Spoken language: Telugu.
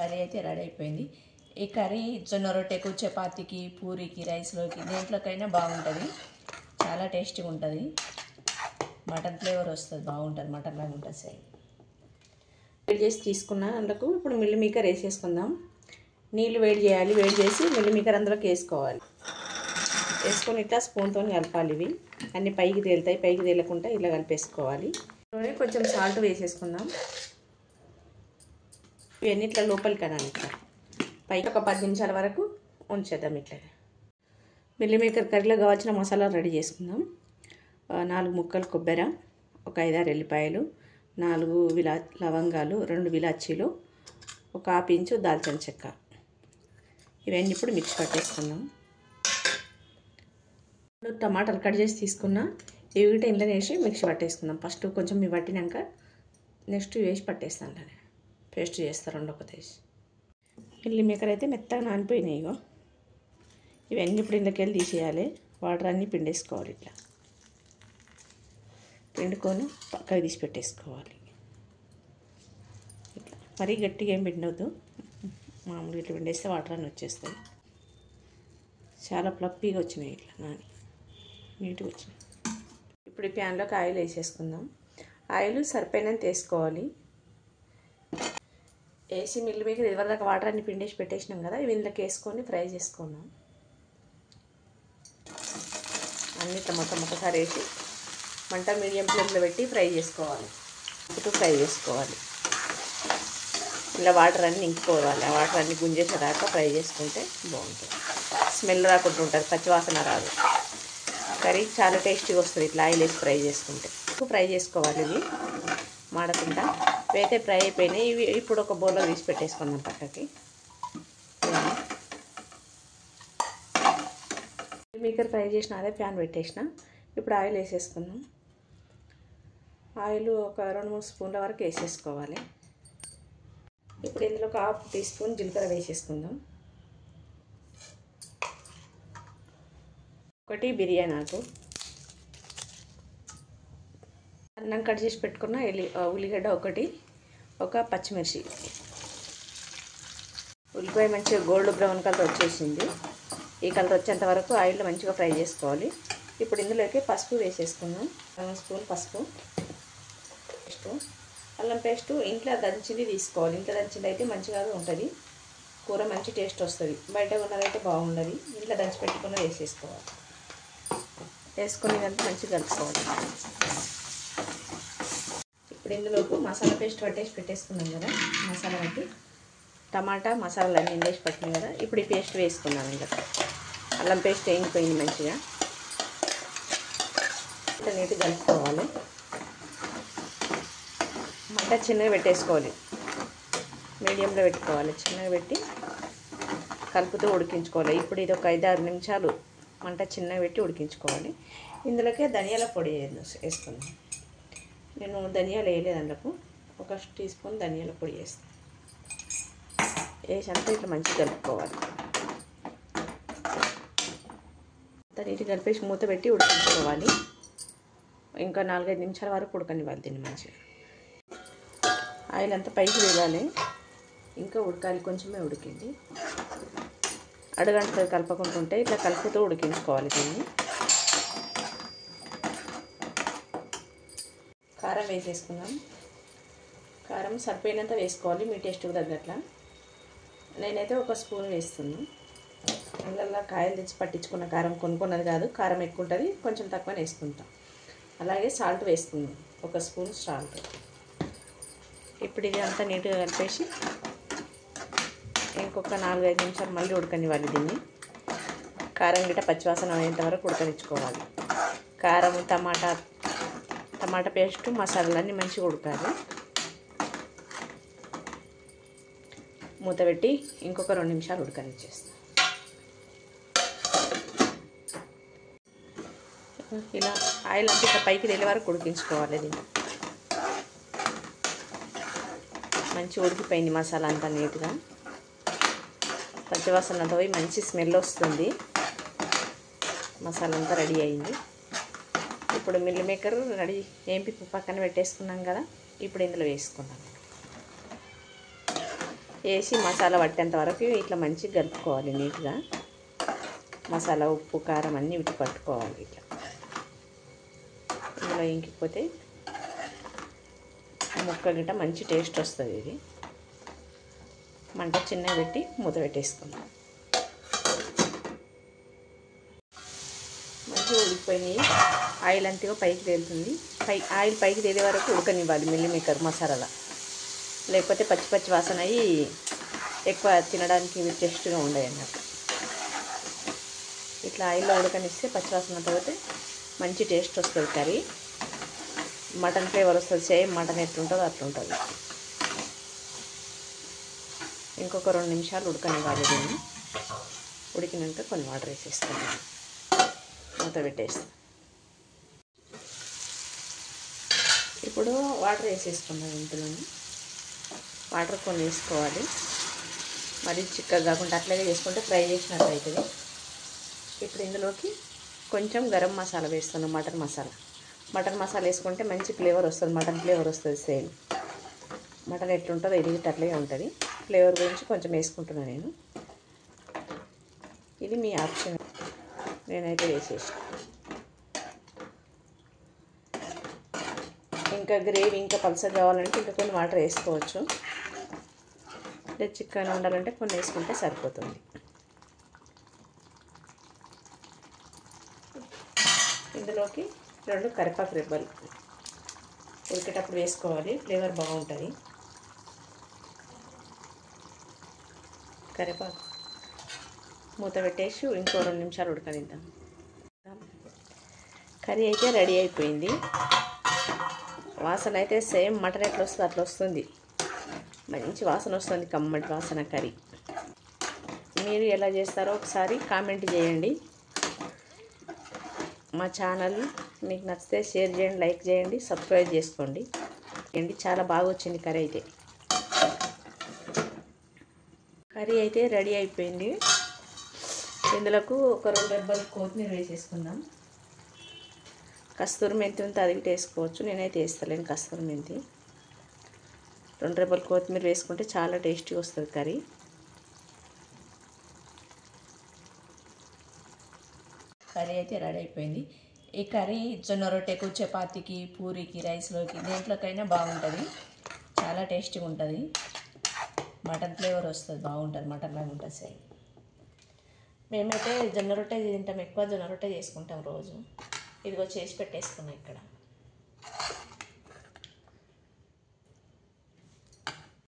కర్రీ అయితే రెడీ అయిపోయింది. ఈ కర్రీ జొన్న రొట్టెకు, చపాతీకి, పూరికి, రైస్లోకి దేంట్లోకైనా బాగుంటుంది. చాలా టేస్టీగా ఉంటుంది. మటన్ ఫ్లేవర్ వస్తుంది, బాగుంటుంది. మటన్ లాగా ఉంటుంది సేమ్. వేడి చేసి తీసుకున్న అందులోకి ఇప్పుడు మిల్ మేకర్ వేసేసుకుందాం. నీళ్ళు వేడి చేయాలి. వేడి చేసి మిల్ మేకర్ అందులోకి వేసుకోవాలి. వేసుకొని ఇట్లా స్పూన్తో కలపాలి. ఇవి అన్నీ పైకి తేలుతాయి. పైకి తేలకుండా ఇలా కలిపేసుకోవాలి. కొంచెం సాల్ట్ వేసేసుకుందాం. ఇవన్నీ ఇట్లా లోపలికి అనాలి. ఇట్లా పైకి ఒక 10 నిమిషాల వరకు ఉంచేద్దాం. ఇట్లా మిల్ మేకర్ కర్రీలో కావాల్సిన మసాలా రెడీ చేసుకుందాం. 4 ముక్కలు కొబ్బరి, ఒక 5-6 ఎల్లిపాయలు, 4 లవంగాలు, 2 ఇలాచీలు, ఒక 1/2 ఇంచు దాల్చిన చెక్క. ఇవన్నీ ఇప్పుడు మిక్స్ పట్టేసుకుందాం. టమాటాలు కట్ చేసి తీసుకున్నా. ఇవి కూడా ఇందులో వేసి మిక్సీ పట్టేసుకుందాం. ఫస్ట్ కొంచెం ఇవి పట్టినాక నెక్స్ట్ వేసి పట్టేస్తాను. పేస్ట్ చేస్తారు రెండొకటి వేసి. మిల్ మేకర్ అయితే మెత్తగా నానిపోయినాయి. ఇగో ఇవన్నీ ఇప్పుడు ఇందులోకి వెళ్ళి తీసేయాలి. వాటర్ అన్నీ పిండేసుకోవాలి. ఇట్లా పిండుకొని పక్కకి తీసి పెట్టేసుకోవాలి. ఇట్లా మరీ గట్టిగా ఏం పిండవద్దు. మామూలుగా ఇట్లా పిండేస్తే వాటర్ అన్నీ వచ్చేస్తాయి. చాలా ఫ్లఫీగా వచ్చినాయి. ఇట్లా నాని నీట్గా వచ్చినాయి. ఇప్పుడు ఈ ప్యాన్లోకి ఆయిల్ వేసేసుకుందాం. ఆయిల్ సరిపోయినంత వేసుకోవాలి. వేసి మిల్ మేకర్ ఇదివరదాకా వాటర్ అన్ని పిండేసి పెట్టేసినాం కదా, ఇవి ఇందులోకి వేసుకొని ఫ్రై చేసుకున్నాం. అన్నీ మొత్తం ఒకసారి వేసి మంట మీడియం ఫ్లేమ్లో పెట్టి ఫ్రై చేసుకోవాలి. ఫ్రై చేసుకోవాలి. ఇలా వాటర్ అన్నీ ఇంకిపోవాలి. ఆ వాటర్ అన్నీ గుంజేసేదాకా ఫ్రై చేసుకుంటే బాగుంటుంది. స్మెల్ రాకుండా ఉంటుంది, పచ్చివాసన రాదు. కర్రీ చాలా టేస్టీగా వస్తుంది ఇట్లా ఆయిల్ వేసి ఫ్రై చేసుకుంటే. ఫ్రై చేసుకోవాలి. ఇవి మాడకుండా ఇవైతే ఫ్రై అయిపోయినాయి. ఇవి ఇప్పుడు ఒక బౌల్లో తీసి పెట్టేసుకుందాం పక్కకి. మేకర్ ఫ్రై చేసిన అదే ప్యాన్ పెట్టేసిన. ఇప్పుడు ఆయిల్ వేసేసుకుందాం. ఆయిల్ ఒక 2-3 స్పూన్ల వరకు వేసేసుకోవాలి. ఇప్పుడు ఇందులో ఒక 1/2 టీ స్పూన్ జీలకర్ర వేసేసుకుందాం. 1 బిర్యానీ ఆకు, అన్నం కట్ చేసి పెట్టుకున్న ఉల్లిగడ్డ 1, ఒక పచ్చిమిర్చి. ఉల్లిపాయ మంచిగా గోల్డ్ బ్రౌన్ కలర్ వచ్చేసింది. ఈ కలర్ వచ్చేంత వరకు ఆయిల్లో మంచిగా ఫ్రై చేసుకోవాలి. ఇప్పుడు ఇందులోకి పసుపు వేసేసుకుందాం. 1 స్పూన్ పసుపు. అల్లం పేస్టు ఇంట్లో దంచింది తీసుకోవాలి. ఇంట్లో దంచింది అయితే మంచిగా ఉంటుంది, కూర మంచి టేస్ట్ వస్తుంది. బయట ఉన్నదైతే బాగుండదు. ఇంట్లో దంచి పెట్టుకున్న వేసేసుకోవాలి. వేసుకొని ఇదంతా మంచిగా కలుపుకోవాలి. ఇప్పుడు ఇందులోకి మసాలా పేస్ట్ పట్టేసి పెట్టేసుకున్నాం కదా, మసాలా పట్టి టమాటా మసాలాలు అన్నీ వేసి పట్టినాయి కదా. ఇప్పుడు ఈ పేస్ట్ వేసుకున్నాం. ఇంకా అల్లం పేస్ట్ వేగిపోయింది మంచిగా. నీట్గా కలుపుకోవాలి. మంట చిన్నగా పెట్టేసుకోవాలి, మీడియంలో పెట్టుకోవాలి. చిన్నగా పెట్టి కలుపుతూ ఉడికించుకోవాలి. ఇప్పుడు ఇది ఒక 5-6 నిమిషాలు మంట చిన్నగా పెట్టి ఉడికించుకోవాలి. ఇందులోకే ధనియాల పొడి వేసుకుందాం. నేను ధనియాలు వేయలేదు, అందులోకి 1 టీ స్పూన్ ధనియాల పొడి వేస్తాను. వేసి అంతా ఇట్లా మంచిగా కలుపుకోవాలి. అంతా నీట్గా కలిపేసి మూత పెట్టి ఉడికించుకోవాలి. ఇంకా 4-5 నిమిషాల వరకు ఉడకనివ్వాలి దీన్ని మంచిగా. ఆయిల్ అంతా పైకి వేయాలి. ఇంకా ఉడకాలి, కొంచెమే ఉడికింది. అడుగంటలు కలపకుంటుంటే ఇట్లా కలుపుతూ ఉడికించుకోవాలి దీన్ని. కారం వేసేసుకుందాం. కారం సరిపోయినంత వేసుకోవాలి, మీ టేస్ట్కి తగ్గట్ల. నేనైతే 1 స్పూన్ వేస్తున్నాను. అందులో కాయలు తెచ్చి పట్టించుకున్న కారం కొనుక్కున్నది కాదు. కారం ఎక్కువ ఉంటుంది, కొంచెం తక్కువ వేసుకుంటాం. అలాగే సాల్ట్ వేసుకుందాం, 1 స్పూన్ సాల్ట్. ఇప్పుడు ఇది అంతా నీట్గా కలిపేసి ఇంకొక 4-5 నిమిషాలు మళ్ళీ ఉడకనివ్వాలి దీన్ని. కారం గిట్ట పచ్చివాసన అయ్యేంత వరకు ఉడకనిచ్చుకోవాలి. కారం, టమాటా పేస్ట్, మసాలాలన్నీ మంచిగా ఉడకాలి. మూత పెట్టి ఇంకొక 2 నిమిషాలు ఉడకనిచ్చేస్తాం. ఇలా ఆయిల్ అంతా ఇట్లా పైకి తేలే వరకు ఉడికించుకోవాలి. దీన్ని మంచిగా ఉడికిపోయింది మసాలా అంతా నీట్గా. పచ్చివాసనతో పోయి మంచి స్మెల్ వస్తుంది. మసాలా అంతా రెడీ అయింది. ఇప్పుడు మిల్ మేకర్ రెడీ ఏంపి పక్కన పెట్టేసుకున్నాం కదా. ఇప్పుడు ఇందులో వేసుకున్నాం. వేసి మసాలా పట్టేంత వరకు ఇట్లా మంచిగా కలుపుకోవాలి నీట్గా. మసాలా ఉప్పు కారం అన్నీ వీటి పట్టుకోవాలి. ఇట్లా ఇందులో ఇంకిపోతే ముక్క గిట్ట మంచి టేస్ట్ వస్తుంది. ఇది మంట చిన్నగా పెట్టి మూత పెట్టేసుకుందాం. మంచిగా ఉడికిపోయినాయి. ఆయిల్ అంతగా పైకి తేలుతుంది. ఆయిల్ పైకి తేలే వరకు ఉడకనివ్వాలి మిల్ మేకర్ మసాలా, లేకపోతే పచ్చి పచ్చి వాసన అయ్యి ఎక్కువ తినడానికి టేస్ట్గా ఉండవు అన్నట్టు. ఇట్లా ఆయిల్లో ఉడకనిస్తే పచ్చివాసన పోతే మంచి టేస్ట్ వస్తుంది. కర్రీ మటన్ ఫ్లేవర్ వస్తుంది. సేమ్ మటన్ ఎట్లుంటుందో అట్లుంటుంది. ఇంకొక 2 నిమిషాలు ఉడకనివ్వాలి. దీన్ని ఉడికినాక కొన్ని వాటర్ వేసేసుకుంటాం. మూత పెట్టేస్తాం. ఇప్పుడు వాటర్ వేసేసుకున్నాం. ఇందులో వాటర్ కొన్ని వేసుకోవాలి. మరి చిక్కగా కాకుండా అట్లాగే చేసుకుంటే ఫ్రై చేసినట్టు అవుతుంది. ఇప్పుడు ఇందులోకి కొంచెం గరం మసాలా వేస్తున్నాం. మటన్ మసాలా వేసుకుంటే మంచి ఫ్లేవర్ వస్తుంది. మటన్ ఫ్లేవర్ వస్తుంది. సేమ్ మటన్ ఎట్లుంటుందో ఇది అట్లే ఉంటుంది. ఫ్లేవర్ గురించి కొంచెం వేసుకుంటున్నాను నేను. ఇది మీ ఆప్షన్. నేనైతే వేసేసి ఇంకా గ్రేవీ ఇంకా పల్సగా కావాలంటే ఇంకా కొన్ని వాటర్ వేసుకోవచ్చు. అంటే చికెన్ ఉండాలంటే కొన్ని వేసుకుంటే సరిపోతుంది. ఇందులోకి 2 కరివేపాకు రెబ్బలు ఉడికేటప్పుడు వేసుకోవాలి. ఫ్లేవర్ బాగుంటుంది. కరివేపాకు మూత పెట్టేసి ఇంకో 2 నిమిషాలు ఉడకనిద్దాం. కర్రీ అయితే రెడీ అయిపోయింది. వాసన అయితే సేమ్ మటన్ ఎట్లా వస్తుంది అట్లా వస్తుంది. మంచి వాసన వస్తుంది. కమ్మటి వాసన కర్రీ. మీరు ఎలా చేస్తారో ఒకసారి కామెంట్ చేయండి. మా ఛానల్ మీకు నచ్చితే షేర్ చేయండి, లైక్ చేయండి, సబ్స్క్రైబ్ చేసుకోండి. చాలా బాగా వచ్చింది కర్రీ అయితే రెడీ అయిపోయింది. ఇందులోకి ఒక 2 రెబ్బలు కొత్తిమీర వేసేసుకుందాం. కస్తూరి మెంతి ఉంటే అది వేసుకోవచ్చు. నేనైతే వేస్తలేను కస్తూరి మెంతి. 2 రెబ్బలు కొత్తిమీర వేసుకుంటే చాలా టేస్టీగా వస్తుంది కర్రీ. కర్రీ అయితే రెడీ అయిపోయింది. ఈ కర్రీ జొన్న రొట్టెకు, చపాతీకి, పూరికి, రైస్లోకి దేంట్లోకైనా బాగుంటుంది. చాలా టేస్టీగా ఉంటుంది. మటన్ ఫ్లేవర్ వస్తుంది. బాగుంటుంది. మటన్ లాగా ఉంటుంది సేమ్. మేమైతే జొన్న రొట్టె తింటాం. ఎక్కువ జొన్న రొట్టె చేసుకుంటాం రోజు. ఇదిగో చేసి పెట్టేసుకున్నాం ఇక్కడ.